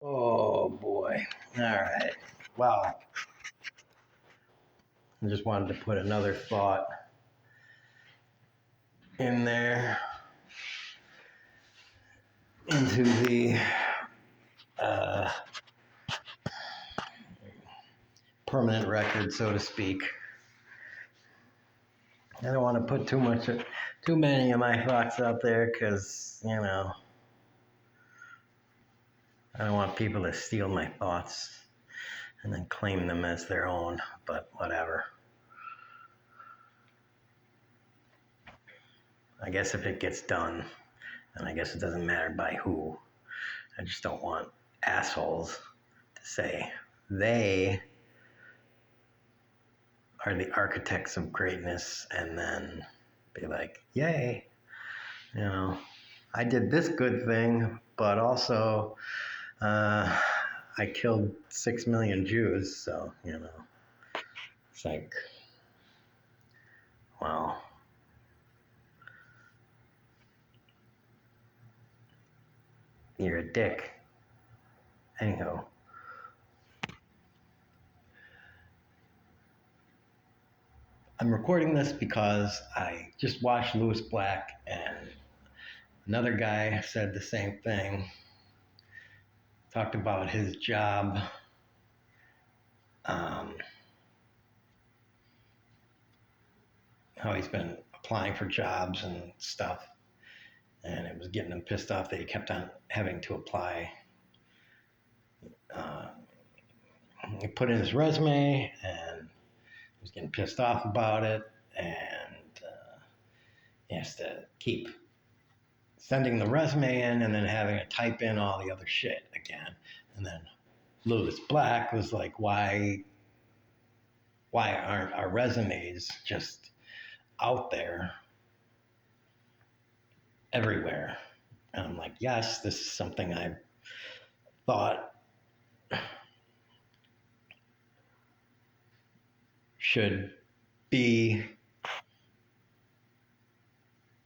Oh boy. All right. Well, I just wanted to put another thought in there into the uh, permanent record, so to speak. I don't want to put too many of my thoughts out there because, I don't want people to steal my thoughts and then claim them as their own, but whatever. I guess if it gets done, and I guess it doesn't matter by who, I just don't want assholes to say they are the architects of greatness and then be like, yay, you know, I did this good thing, but also I killed 6 million Jews. So, it's like, well, you're a dick. Anyhow, I'm recording this because I just watched Lewis Black and another guy said the same thing. Talked about his job. Um, how he's been applying for jobs and stuff. And it was getting him pissed off that he kept on having to apply. Uh, he put in his resume and he was getting pissed off about it. And he has to keep sending the resume in and then having to type in all the other shit again. And then Lewis Black was like, why aren't our resumes just out there everywhere? And I'm like, yes, this is something I thought should be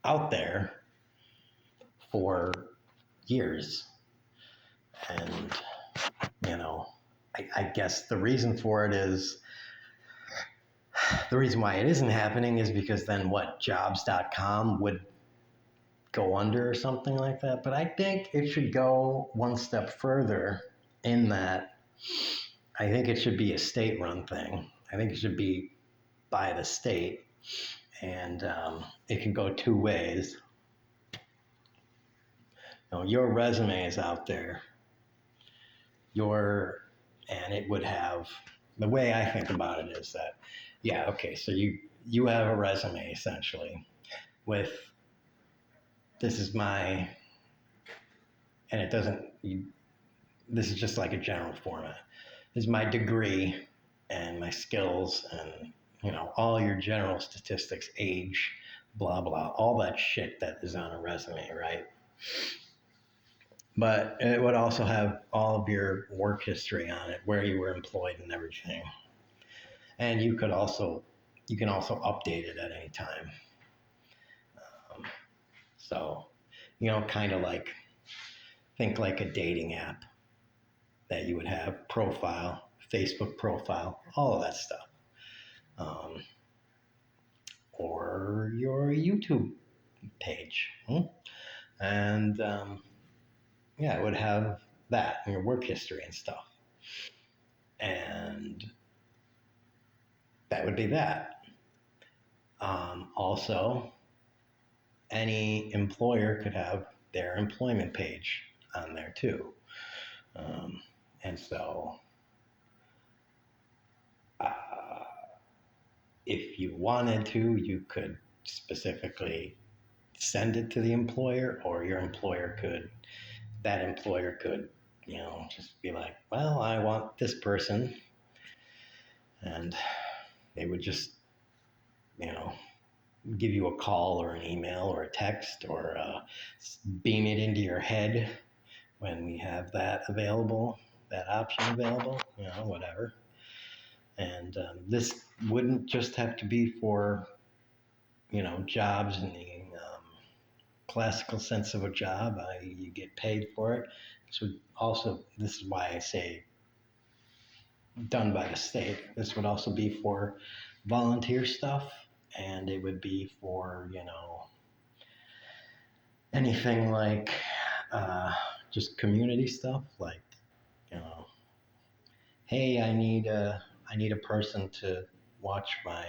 out there for years. And, I guess the reason for it is the reason why it isn't happening is because then jobs.com would go under or something like that. But I think it should go one step further in that I think it should be a state run thing. I think it should be by the state. And it can go two ways. Your resume is out there. And it would have, the way I think about it is that, yeah, okay, so you have a resume essentially with, this is my, and it doesn't, this is just like a general format. This is my degree and my skills and, all your general statistics, age, blah, blah, all that shit that is on a resume, right? But it would also have all of your work history on it, where you were employed and everything. And you can also update it at any time. So, kind of like, think like a dating app that you would have, profile, Facebook profile, all of that stuff. Or your YouTube page. And it would have that, and your work history and stuff. And that would be that. Also, any employer could have their employment page on there too. And so, if you wanted to, you could specifically send it to the employer, or that employer could, just be like, well, I want this person. And they would just, give you a call or an email or a text or beam it into your head when we have that option available, whatever. And this wouldn't just have to be for, jobs in the classical sense of a job. You get paid for it. It So also, this is why I say done by the state. This would also be for volunteer stuff, and it would be for, anything like just community stuff, like, you know, hey, I need a person to watch my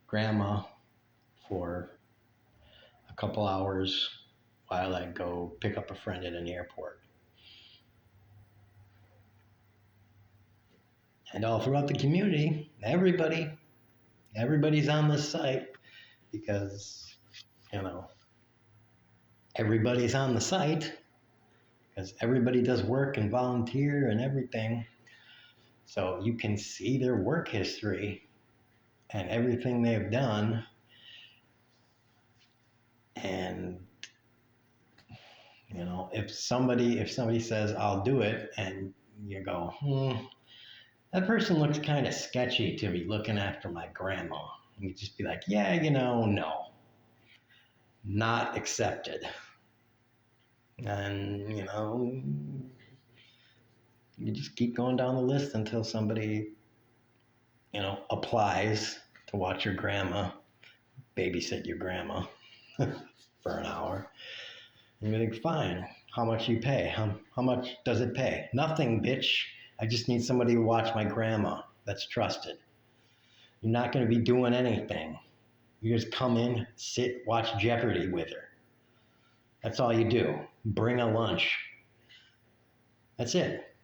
grandma for a couple hours while I go pick up a friend at an airport. And all throughout the community, everybody's on this site because, you know, everybody's on the site because everybody does work and volunteer and everything. So you can see their work history and everything they've done. And, if somebody says, I'll do it, and you go, that person looks kind of sketchy to be looking after my grandma. And you just be like, yeah, no, not accepted. And, you just keep going down the list until somebody, applies to watch your grandma, babysit your grandma for an hour. And you think, fine, how much you pay? How much does it pay? Nothing, bitch. I just need somebody to watch my grandma that's trusted. You're not going to be doing anything. You just come in, sit, watch Jeopardy with her. That's all you do. Bring a lunch. That's it.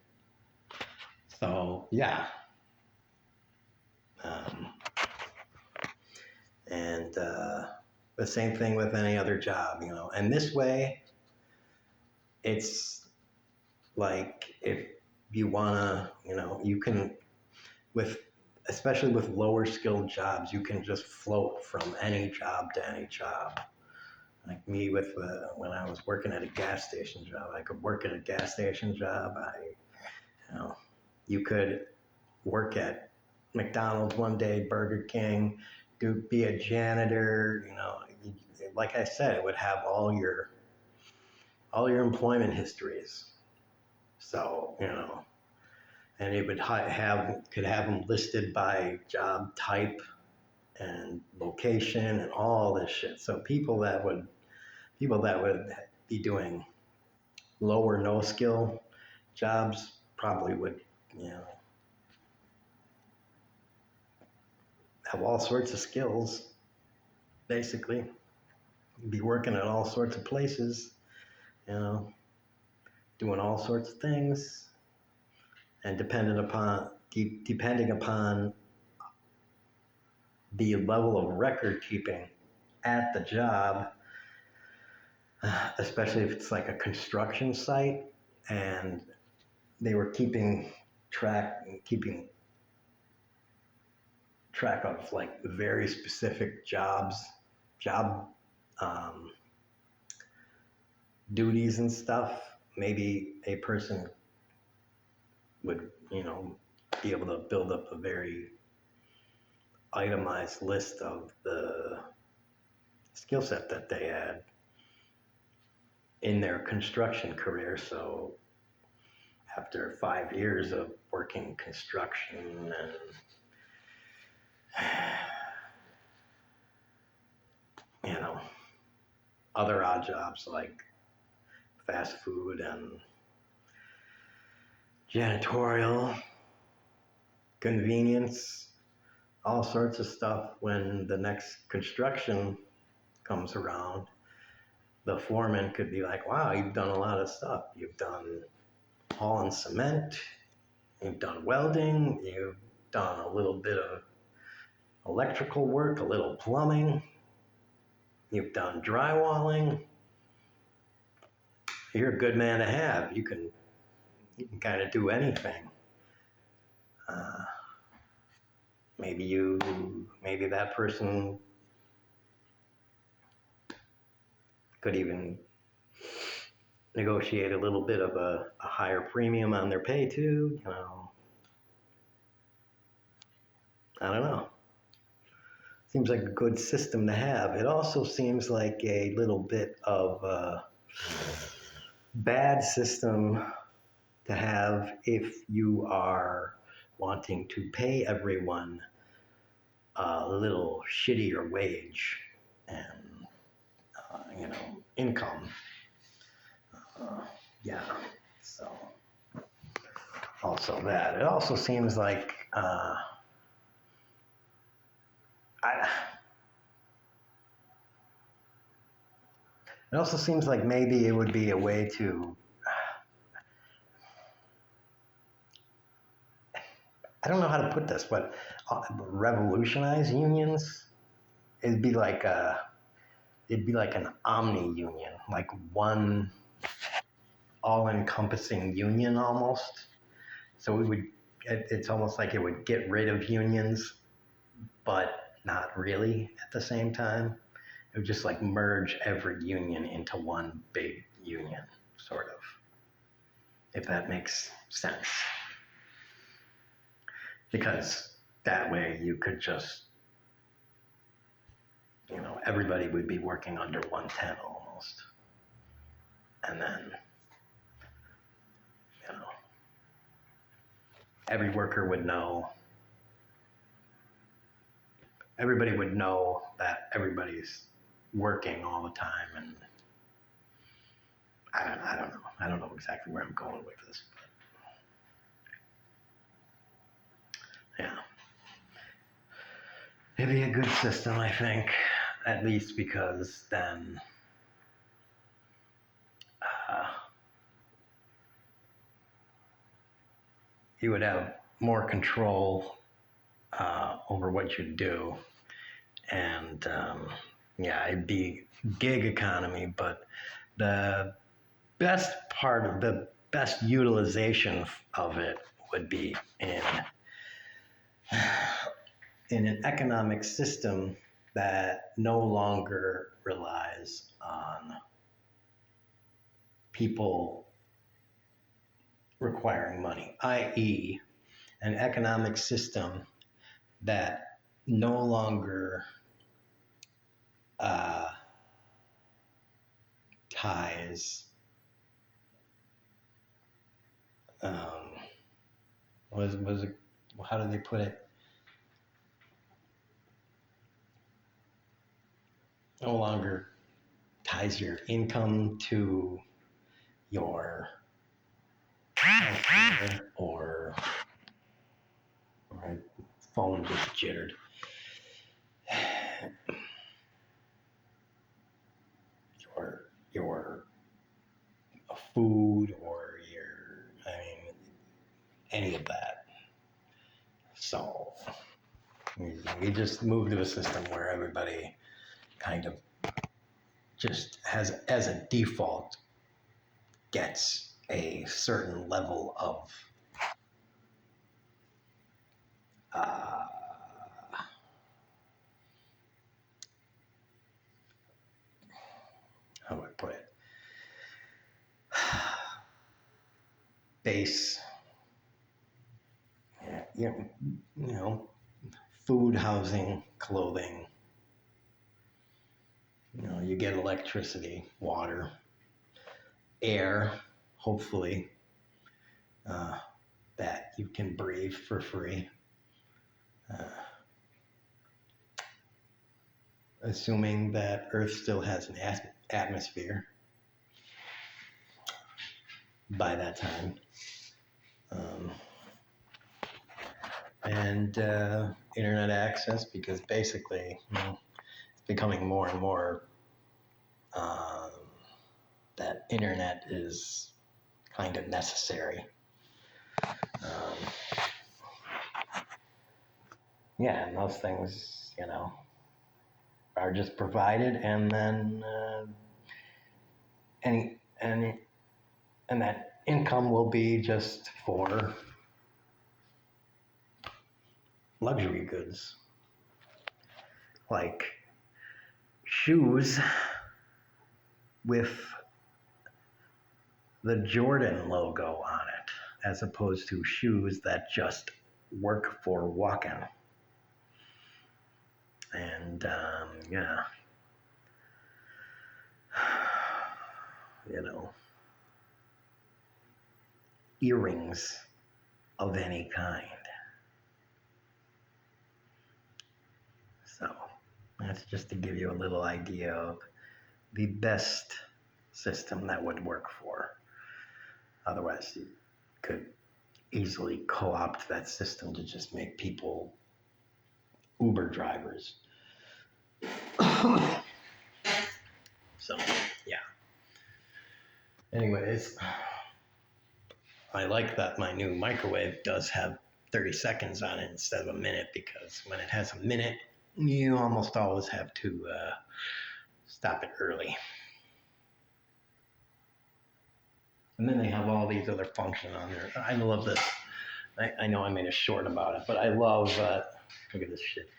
So, yeah. And the same thing with any other job, And this way, it's like if you want to, you can, especially with lower skilled jobs, you can just float from any job to any job. Like me when I was working at a gas station job, I could work at a gas station job. You could work at McDonald's one day, Burger King, be a janitor. Like I said, it would have all your employment histories. So and it would could have them listed by job type and location and all this shit. So people that would be doing lower no skill jobs probably would have all sorts of skills, basically be working at all sorts of places, doing all sorts of things, and depending upon the level of record keeping at the job, especially if it's like a construction site and they were keeping track of like very specific job duties and stuff. Maybe a person would, be able to build up a very itemized list of the skill set that they had in their construction career. So after 5 years of working construction and other odd jobs like fast food and janitorial, convenience, all sorts of stuff, when the next construction comes around, the foreman could be like, wow, you've done a lot of stuff. You've done hauling cement, you've done welding, you've done a little bit of electrical work, a little plumbing, you've done drywalling. You're a good man to have. You can kind of do anything. Maybe that person could even negotiate a little bit of a higher premium on their pay too. I don't know. Seems like a good system to have. It also seems like a little bit of bad system to have if you are wanting to pay everyone a little shittier wage and income. Yeah. So also that it also seems like I. It also seems like maybe it would be a way to. I don't know how to put this, but revolutionize unions. It'd be like a. It'd be like an omni union, like one all-encompassing union almost. So we would. It's almost like it would get rid of unions, but not really at the same time. It would just like merge every union into one big union, sort of, if that makes sense. Because that way you could just, everybody would be working under 110 almost. And then, you know, every worker would know, everybody would know that everybody's working all the time. And I don't know. I don't know exactly where I'm going with this. But yeah. It'd be a good system, I think, at least because then you would have more control over what you do. And yeah, it'd be gig economy, but the best utilization of it would be in an economic system that no longer relies on people requiring money, i.e., an economic system that no longer ties was it, how do they put it? No longer ties your income to your healthcare or my phone just jittered. Your food or any of that. So we just moved to a system where everybody kind of just has as a default gets a certain level of uh, how do I put it? Base, food, housing, clothing. You get electricity, water, air, hopefully, that you can breathe for free. Assuming that Earth still has an atmosphere by that time. And internet access, because basically, it's becoming more and more that internet is kind of necessary. Yeah, and those things, are just provided, and then and that income will be just for luxury goods, like shoes with the Jordan logo on it, as opposed to shoes that just work for walking. And yeah, earrings of any kind. So that's just to give you a little idea of the best system that would work for. Otherwise, you could easily co-opt that system to just make people Uber drivers. So, yeah. Anyways, I like that my new microwave does have 30 seconds on it instead of a minute, because when it has a minute, you almost always have to stop it early. And then they have all these other functions on there. I love this. I know I made a short about it, but I love, look at this shit.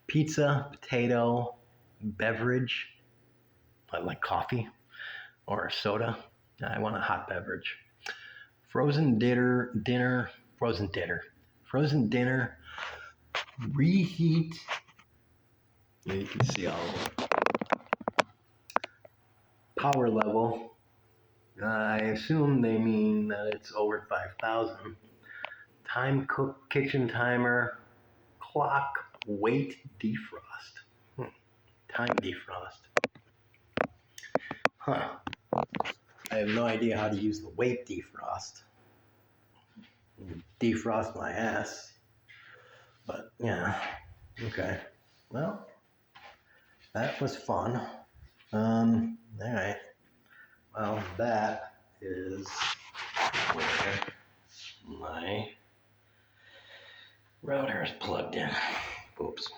Pizza, potato, beverage, like coffee or soda. I want a hot beverage. Frozen dinner, reheat. Yeah, you can see all of them. Power level. I assume they mean that it's over 5,000. Time cook, kitchen timer, clock, weight defrost. Time defrost. Huh. I have no idea how to use the weight defrost. Defrost my ass. But yeah, okay. Well, that was fun. All right. Well, that is where my router is plugged in. Oops.